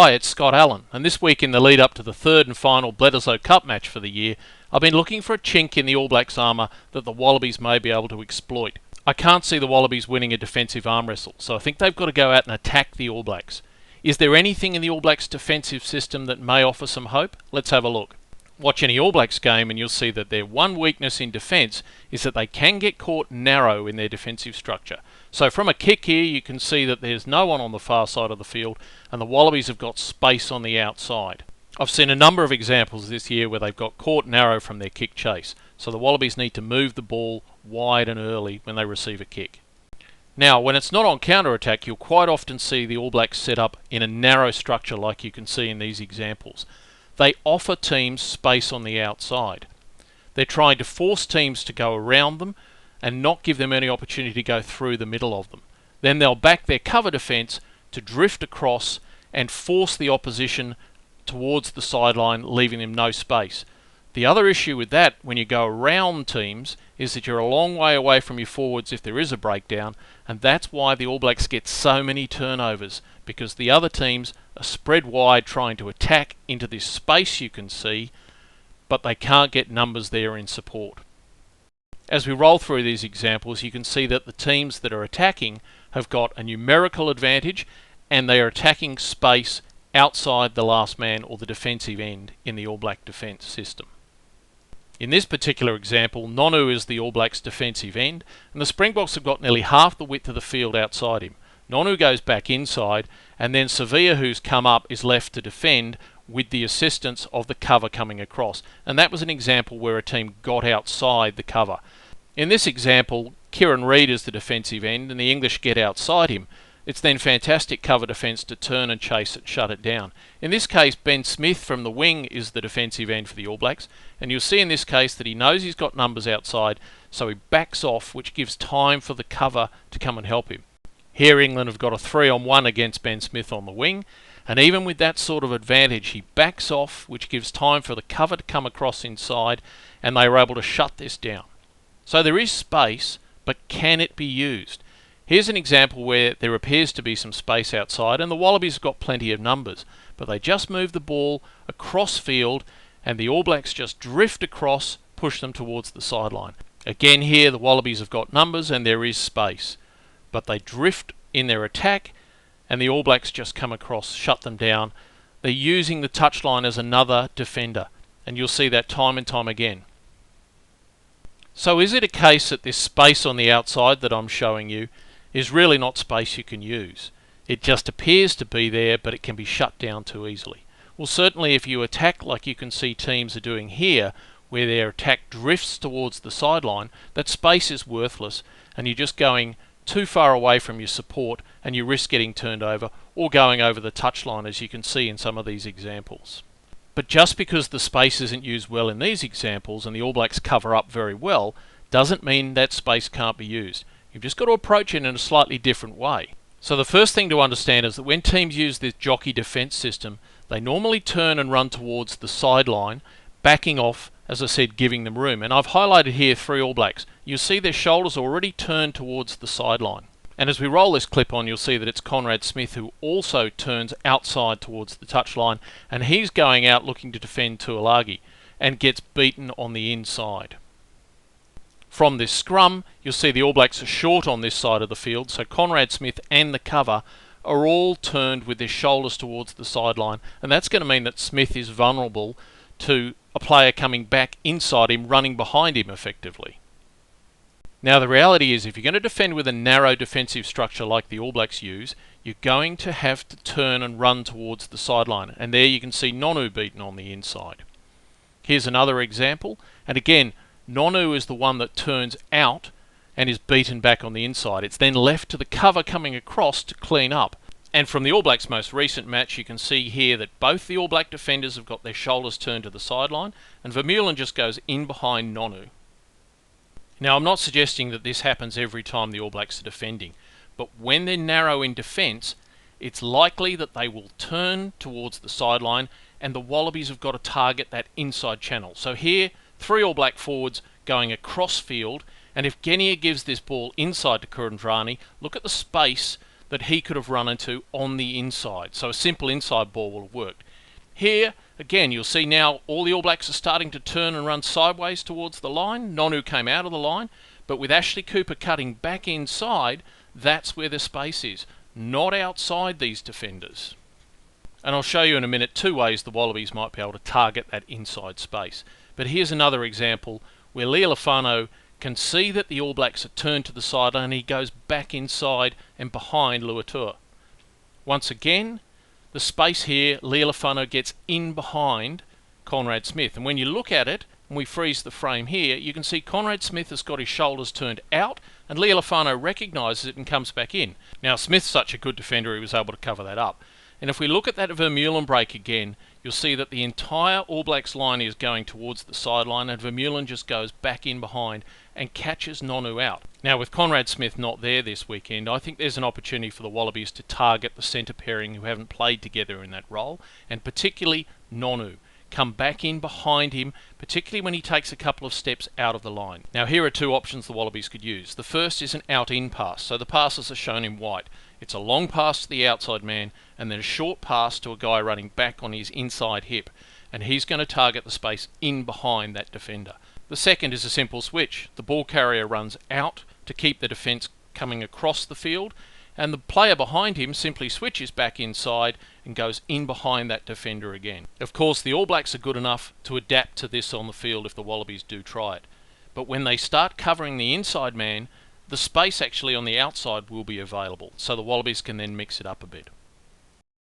Hi, it's Scott Allen, and this week in the lead up to the third and final Bledisloe Cup match for the year, I've been looking for a chink in the All Blacks' armour that the Wallabies may be able to exploit. I can't see the Wallabies winning a defensive arm wrestle, so I think they've got to go out and attack the All Blacks. Is there anything in the All Blacks' defensive system that may offer some hope? Let's have a look. Watch any All Blacks game and you'll see that their one weakness in defence is that they can get caught narrow in their defensive structure. So from a kick here you can see that there's no one on the far side of the field and the Wallabies have got space on the outside. I've seen a number of examples this year where they've got caught narrow from their kick chase, so the Wallabies need to move the ball wide and early when they receive a kick. Now, when it's not on counter-attack, you'll quite often see the All Blacks set up in a narrow structure like you can see in these examples. They offer teams space on the outside. They're trying to force teams to go around them and not give them any opportunity to go through the middle of them. Then they'll back their cover defence to drift across and force the opposition towards the sideline, leaving them no space. The other issue with that, when you go around teams, is that you're a long way away from your forwards if there is a breakdown, and that's why the All Blacks get so many turnovers, because the other teams are spread wide trying to attack into this space you can see, but they can't get numbers there in support. As we roll through these examples, you can see that the teams that are attacking have got a numerical advantage, and they are attacking space outside the last man or the defensive end in the All Black defence system. In this particular example, Nonu is the All Blacks' defensive end, and the Springboks have got nearly half the width of the field outside him. Nonu goes back inside, and then Sevilla, who's come up, is left to defend with the assistance of the cover coming across. And that was an example where a team got outside the cover. In this example, Kieran Reid is the defensive end, and the English get outside him. It's then fantastic cover defence to turn and chase it, shut it down. In this case, Ben Smith from the wing is the defensive end for the All Blacks, and you'll see in this case that he knows he's got numbers outside, so he backs off, which gives time for the cover to come and help him. Here England have got a 3-on-1 against Ben Smith on the wing, and even with that sort of advantage, he backs off, which gives time for the cover to come across inside, and they were able to shut this down. So there is space, but can it be used? Here's an example where there appears to be some space outside, and the Wallabies have got plenty of numbers, but they just move the ball across field, and the All Blacks just drift across, push them towards the sideline. Again here, the Wallabies have got numbers and there is space, but they drift in their attack, and the All Blacks just come across, shut them down. They're using the touchline as another defender, and you'll see that time and time again. So is it a case that this space on the outside that I'm showing you is really not space you can use? It just appears to be there, but it can be shut down too easily. Well, certainly if you attack like you can see teams are doing here, where their attack drifts towards the sideline, that space is worthless, and you're just going too far away from your support, and you risk getting turned over or going over the touchline, as you can see in some of these examples. But just because the space isn't used well in these examples and the All Blacks cover up very well, doesn't mean that space can't be used. You've just got to approach it in a slightly different way. So the first thing to understand is that when teams use this jockey defence system, they normally turn and run towards the sideline, backing off, as I said, giving them room. And I've highlighted here 3 All Blacks. You'll see their shoulders already turned towards the sideline. And as we roll this clip on, you'll see that it's Conrad Smith who also turns outside towards the touchline, and he's going out looking to defend Tuilagi and gets beaten on the inside. From this scrum, you'll see the All Blacks are short on this side of the field, so Conrad Smith and the cover are all turned with their shoulders towards the sideline, and that's going to mean that Smith is vulnerable to a player coming back inside him, running behind him effectively. Now the reality is, if you're going to defend with a narrow defensive structure like the All Blacks use, you're going to have to turn and run towards the sideline, and there you can see Nonu beaten on the inside. Here's another example, and again, Nonu is the one that turns out and is beaten back on the inside. It's then left to the cover coming across to clean up. And from the All Blacks' most recent match, you can see here that both the All Black defenders have got their shoulders turned to the sideline, and Vermeulen just goes in behind Nonu. Now, I'm not suggesting that this happens every time the All Blacks are defending, but when they're narrow in defence, it's likely that they will turn towards the sideline, and the Wallabies have got to target that inside channel. So here, 3 All Black forwards going across field, and if Genia gives this ball inside to Kurandrani, look at the space that he could have run into on the inside. So a simple inside ball will have worked. Here, again, you'll see now all the All Blacks are starting to turn and run sideways towards the line. Nonu came out of the line, but with Ashley Cooper cutting back inside, that's where the space is, not outside these defenders. And I'll show you in a minute 2 ways the Wallabies might be able to target that inside space. But here's another example where Leali'ifano can see that the All Blacks are turned to the sideline and he goes back inside and behind Luatua. Once again, the space here, Leali'ifano gets in behind Conrad Smith. And when you look at it, and we freeze the frame here, you can see Conrad Smith has got his shoulders turned out and Leali'ifano recognises it and comes back in. Now Smith's such a good defender he was able to cover that up. And if we look at that Vermeulen break again, you'll see that the entire All Blacks line is going towards the sideline and Vermeulen just goes back in behind and catches Nonu out. Now with Conrad Smith not there this weekend, I think there's an opportunity for the Wallabies to target the centre pairing who haven't played together in that role, and particularly Nonu. Come back in behind him, particularly when he takes a couple of steps out of the line. Now here are 2 options the Wallabies could use. The first is an out-in pass, so the passes are shown in white. It's a long pass to the outside man and then a short pass to a guy running back on his inside hip, and he's going to target the space in behind that defender. The second is a simple switch. The ball carrier runs out to keep the defence coming across the field, and the player behind him simply switches back inside and goes in behind that defender again. Of course, the All Blacks are good enough to adapt to this on the field if the Wallabies do try it. But when they start covering the inside man, the space actually on the outside will be available, so the Wallabies can then mix it up a bit.